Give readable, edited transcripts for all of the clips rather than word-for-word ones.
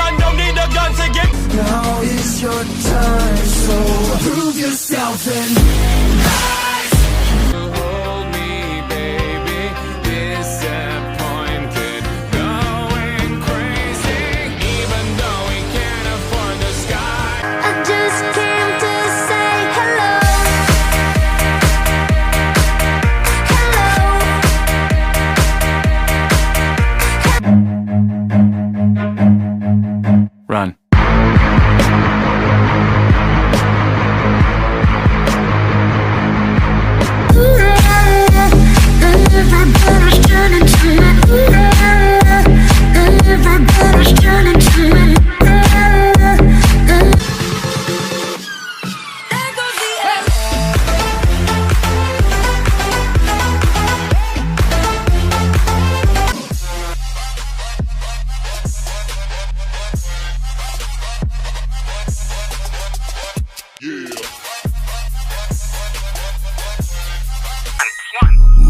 son, don't need a gun to get. Now is your time, so prove yourself and rise. Hold me, baby, disappointed, going crazy, even though we can't afford the sky. I just came to say hello. Run. Everybody's turning to me. Everybody's turning to me. There goes the end.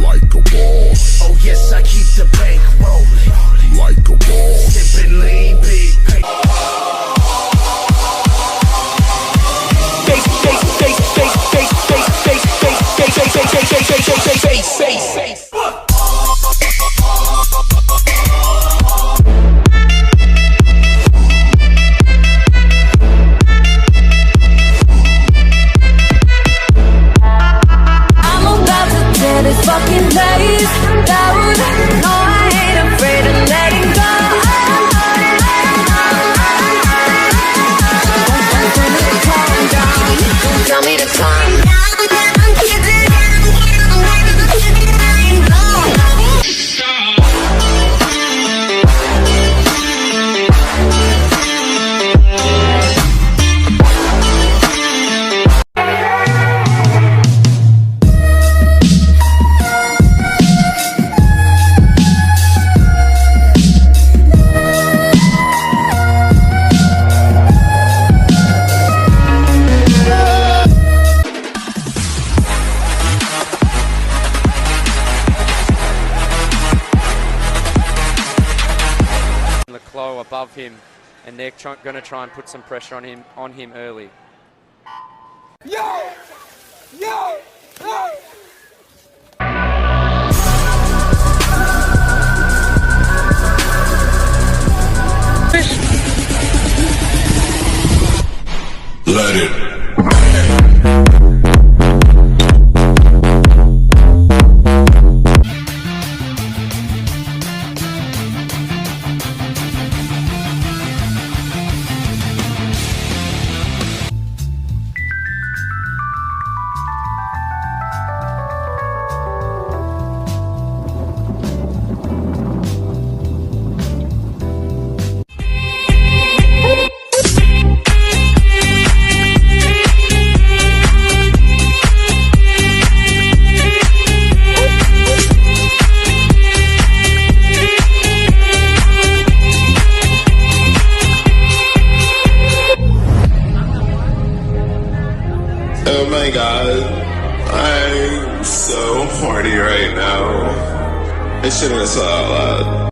Like a boss. Oh yes, I keep the bank rolling. Like a boss. Sipping lean, big paper. I'm about to tear this fucking place down. No, I ain't afraid of letting go. Don't tell me to calm down. The claw above him, and they're going to try and put some pressure on him early. Let it. Oh my god, I'm so horny right now. I shouldn't have said that out loud.